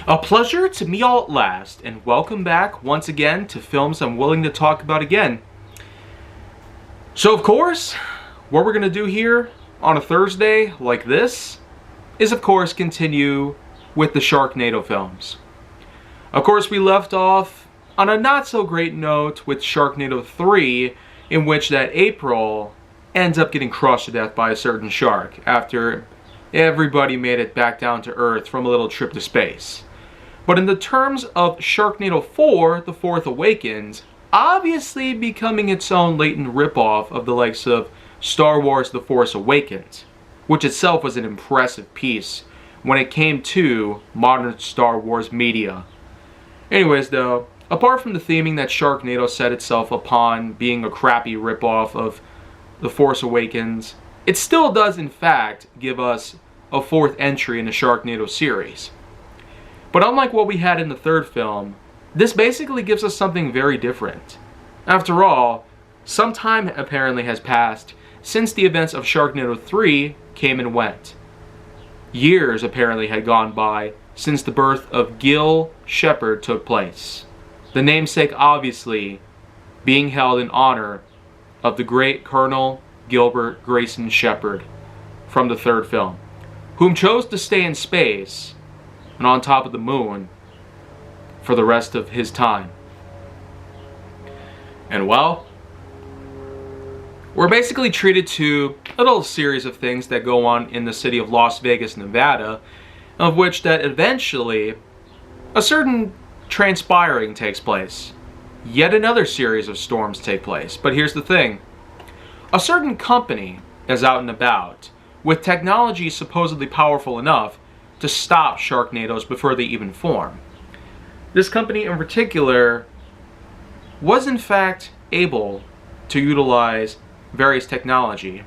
A pleasure to meet all at last, and welcome back once again to films I'm willing to talk about again. So of course, what we're going to do here on a Thursday like this is of course continue with the Sharknado films. Of course, we left off on a not so great note with Sharknado 3, in which that April ends up getting crushed to death by a certain shark after everybody made it back down to Earth from a little trip to space. But in the terms of Sharknado 4, The Fourth Awakens, obviously becoming its own latent ripoff of the likes of Star Wars The Force Awakens, which itself was an impressive piece when it came to modern Star Wars media. Anyways though, apart from the theming that Sharknado set itself upon being a crappy ripoff of The Force Awakens, it still does in fact give us a fourth entry in the Sharknado series. But unlike what we had in the third film, this basically gives us something very different. After all, some time apparently has passed since the events of Sharknado 3 came and went. Years apparently had gone by since the birth of Gil Shepard took place. The namesake obviously being held in honor of the great Colonel Gilbert Grayson Shepard from the third film, whom chose to stay in space and on top of the moon for the rest of his time. And well, we're basically treated to a little series of things that go on in the city of Las Vegas, Nevada, of which that eventually a certain transpiring takes place. Yet another series of storms take place. But here's the thing. A certain company is out and about with technology supposedly powerful enough to stop Sharknadoes before they even form. This company in particular was in fact able to utilize various technology,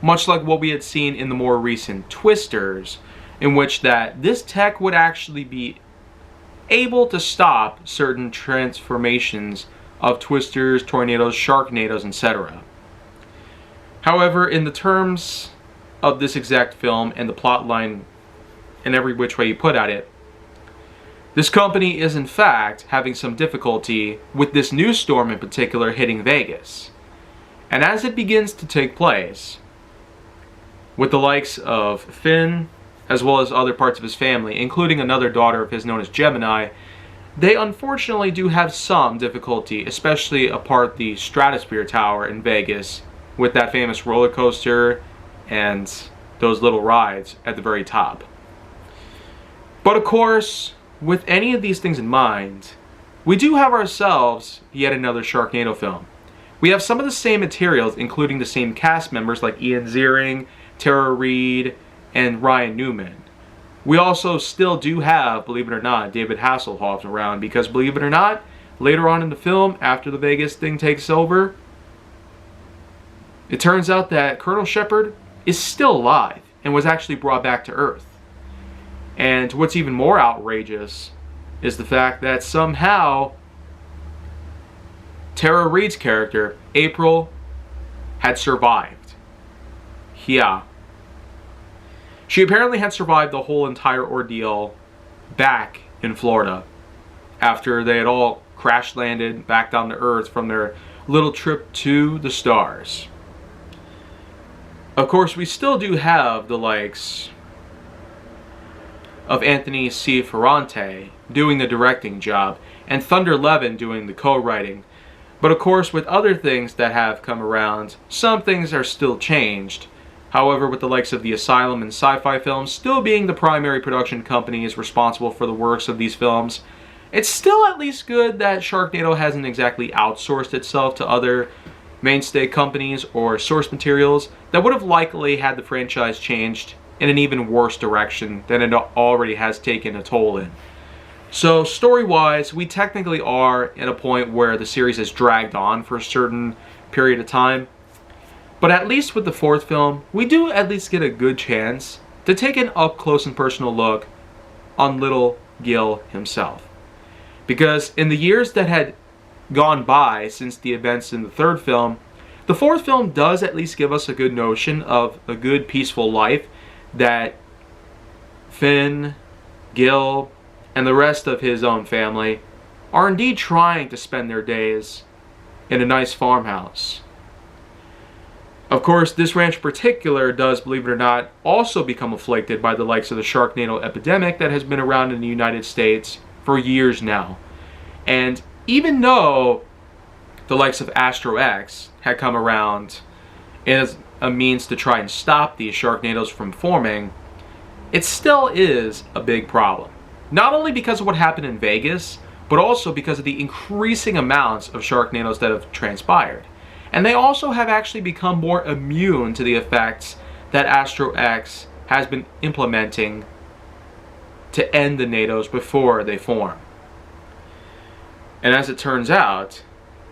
much like what we had seen in the more recent Twisters, in which that this tech would actually be able to stop certain transformations of Twisters, Tornadoes, Sharknadoes, etc. However, in the terms of this exact film and the plotline in every which way you put at it, this company is in fact having some difficulty with this new storm in particular hitting Vegas. And as it begins to take place, with the likes of Finn, as well as other parts of his family, including another daughter of his known as Gemini, they unfortunately do have some difficulty, especially apart the Stratosphere Tower in Vegas, with that famous roller coaster and those little rides at the very top. But of course, with any of these things in mind, we do have ourselves yet another Sharknado film. We have some of the same materials, including the same cast members like Ian Ziering, Tara Reid, and Ryan Newman. We also still do have, believe it or not, David Hasselhoff around, because believe it or not, later on in the film, after the Vegas thing takes over, it turns out that Colonel Shepard is still alive and was actually brought back to Earth. And what's even more outrageous is the fact that somehow Tara Reid's character, April, had survived. Yeah. She apparently had survived the whole entire ordeal back in Florida after they had all crash landed back down to Earth from their little trip to the stars. Of course, we still do have the likes of Anthony C. Ferrante doing the directing job and Thunder Levin doing the co-writing. But of course, with other things that have come around, some things are still changed. However, with the likes of the Asylum and Sci-Fi Films still being the primary production companies responsible for the works of these films, it's still at least good that Sharknado hasn't exactly outsourced itself to other mainstay companies or source materials that would have likely had the franchise changed in an even worse direction than it already has taken a toll in. So story-wise, we technically are at a point where the series has dragged on for a certain period of time. But at least with the fourth film, we do at least get a good chance to take an up-close and personal look on little Gil himself. Because in the years that had gone by since the events in the third film, the fourth film does at least give us a good notion of a good peaceful life that Finn, Gil, and the rest of his own family are indeed trying to spend their days in a nice farmhouse. Of course, this ranch in particular does, believe it or not, also become afflicted by the likes of the Sharknado epidemic that has been around in the United States for years now. And even though the likes of Astro X had come around as a means to try and stop these Sharknadoes from forming, it still is a big problem. Not only because of what happened in Vegas, but also because of the increasing amounts of Sharknadoes that have transpired. And they also have actually become more immune to the effects that Astro X has been implementing to end the Nados before they form. And as it turns out,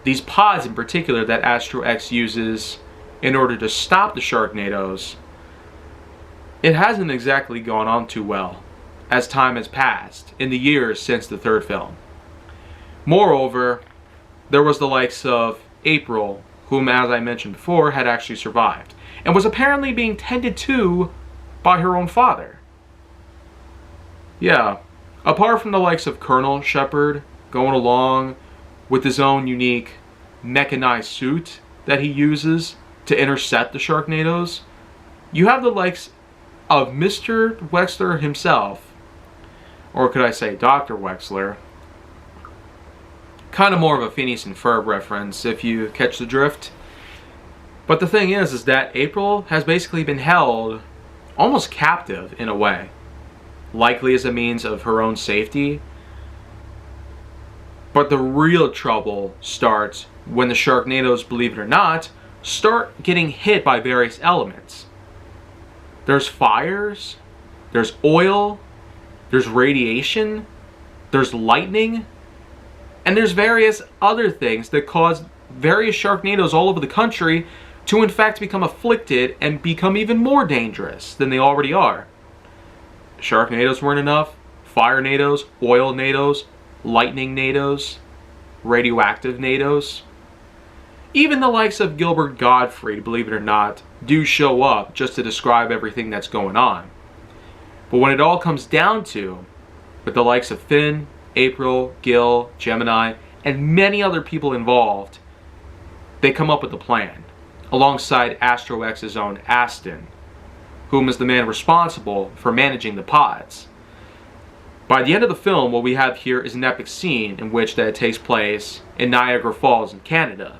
these pods in particular that Astro X uses in order to stop the Sharknadoes, it hasn't exactly gone on too well as time has passed in the years since the third film. Moreover, there was the likes of April, whom, as I mentioned before, had actually survived, and was apparently being tended to by her own father. Yeah, apart from the likes of Colonel Shepard going along with his own unique mechanized suit that he uses to intercept the Sharknadoes, you have the likes of Mr. Wexler himself, or could I say Dr. Wexler. Kind of more of a Phineas and Ferb reference, if you catch the drift. But the thing is that April has basically been held almost captive in a way, likely as a means of her own safety. But the real trouble starts when the Sharknadoes, believe it or not, start getting hit by various elements. There's fires, there's oil, there's radiation, there's lightning, and there's various other things that cause various Sharknadoes all over the country to in fact become afflicted and become even more dangerous than they already are. Sharknadoes weren't enough. Fire-nados, oil-nados, lightning-nados, radioactive nados. Even the likes of Gilbert Gottfried, believe it or not, do show up just to describe everything that's going on. But when it all comes down to, with the likes of Finn, April, Gil, Gemini, and many other people involved, they come up with a plan, alongside Astro X's own Aston, whom is the man responsible for managing the pods. By the end of the film, what we have here is an epic scene in which that takes place in Niagara Falls in Canada.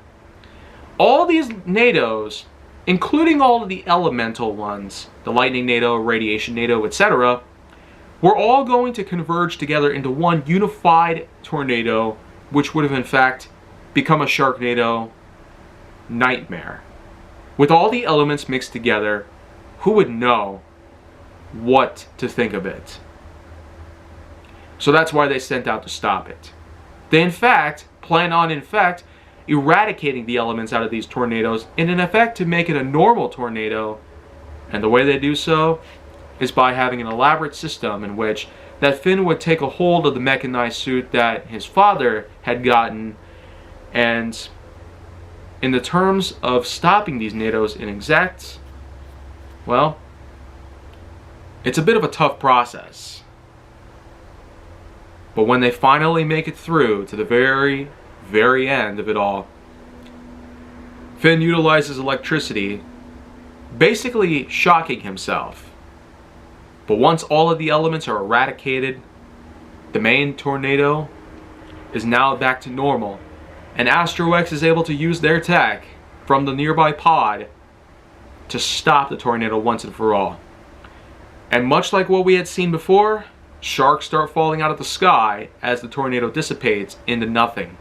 All these Nados, including all of the elemental ones, the lightning Nado, radiation Nado, etc., were all going to converge together into one unified tornado, which would have in fact become a Sharknado nightmare. With all the elements mixed together, who would know what to think of it? So that's why they sent out to stop it. They in fact plan on eradicating the elements out of these tornadoes in an effect to make it a normal tornado, and the way they do so is by having an elaborate system in which that Finn would take a hold of the mechanized suit that his father had gotten, and in the terms of stopping these Nados in exact, well, it's a bit of a tough process. But when they finally make it through to the very, very end of it all, Finn utilizes electricity, basically shocking himself. But once all of the elements are eradicated, the main tornado is now back to normal, and Astro X is able to use their tech from the nearby pod to stop the tornado once and for all. And much like what we had seen before, sharks start falling out of the sky as the tornado dissipates into nothing.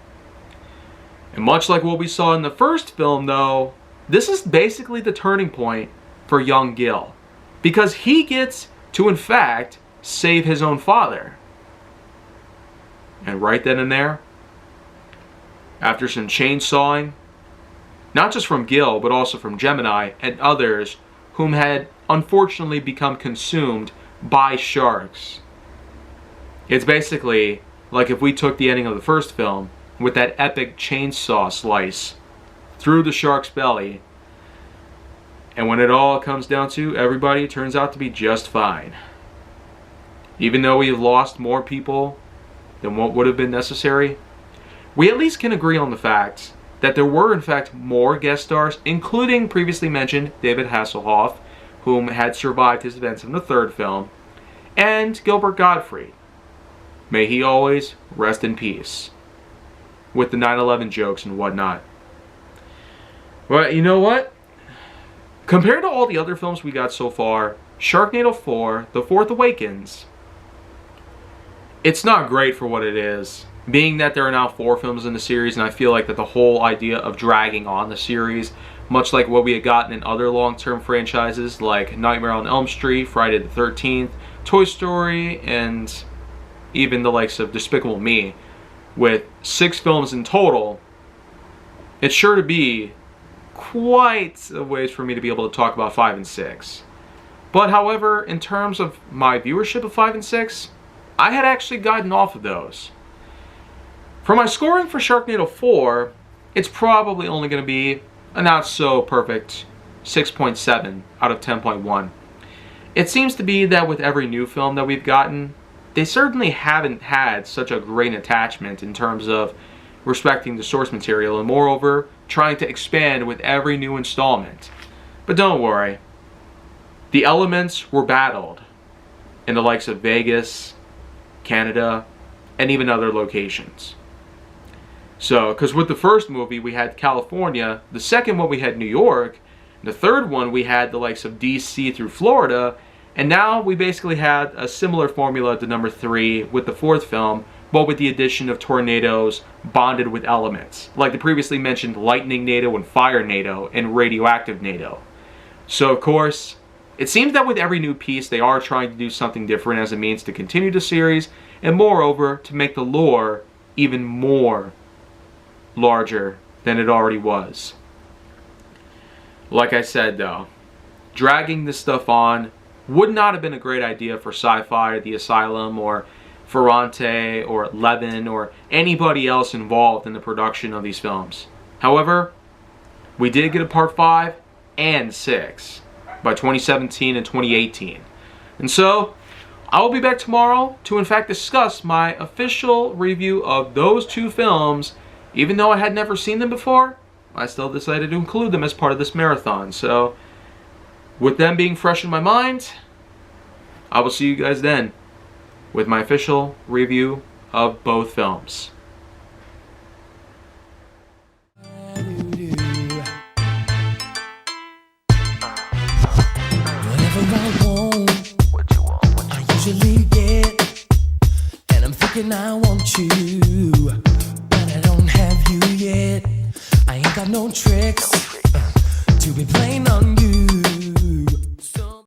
And much like what we saw in the first film though, this is basically the turning point for young Gil, because he gets to in fact save his own father. And right then and there, after some chainsawing, not just from Gil but also from Gemini and others whom had unfortunately become consumed by sharks. It's basically like if we took the ending of the first film with that epic chainsaw slice through the shark's belly, and when it all comes down to, everybody turns out to be just fine. even though we've lost more people than what would have been necessary, we at least can agree on the fact that there were in fact more guest stars, including previously mentioned David Hasselhoff, whom had survived his events in the third film, and Gilbert Gottfried. May he always rest in peace, with the 9/11 jokes and whatnot. Well, you know what? Compared to all the other films we got so far, Sharknado 4, The Fourth Awakens, it's not great for what it is. Being that there are now 4 films in the series, and I feel like that the whole idea of dragging on the series, much like what we had gotten in other long-term franchises like Nightmare on Elm Street, Friday the 13th, Toy Story, and even the likes of Despicable Me, with 6 films in total, it's sure to be quite a ways for me to be able to talk about 5 and 6. But however, in terms of my viewership of 5 and 6, I had actually gotten off of those. For my scoring for Sharknado 4, it's probably only going to be a not so perfect 6.7 out of 10.1. It seems to be that with every new film that we've gotten, they certainly haven't had such a great attachment in terms of respecting the source material, and moreover, trying to expand with every new installment. But don't worry, the elements were battled in the likes of Vegas, Canada, and even other locations. So, because with the first movie we had California, the second one we had New York, the third one we had the likes of DC through Florida, and now we basically had a similar formula to number 3 with the fourth film, but with the addition of tornadoes bonded with elements, like the previously mentioned Lightning Nado and Fire Nado and Radioactive Nado. So of course, it seems that with every new piece they are trying to do something different as a means to continue the series, and moreover, to make the lore even more larger than it already was. Like I said though, dragging this stuff on would not have been a great idea for Sci-Fi, The Asylum, or Ferrante, or Levin, or anybody else involved in the production of these films. However, we did get a part 5 and 6 by 2017 and 2018. And so, I will be back tomorrow to in fact discuss my official review of those 2 films. Even though I had never seen them before, I still decided to include them as part of this marathon. So, with them being fresh in my mind, I will see you guys then with my official review of both films. Whatever I want, I usually get, and I'm thinking I want you, but I don't have you yet. I ain't got no tricks to be playing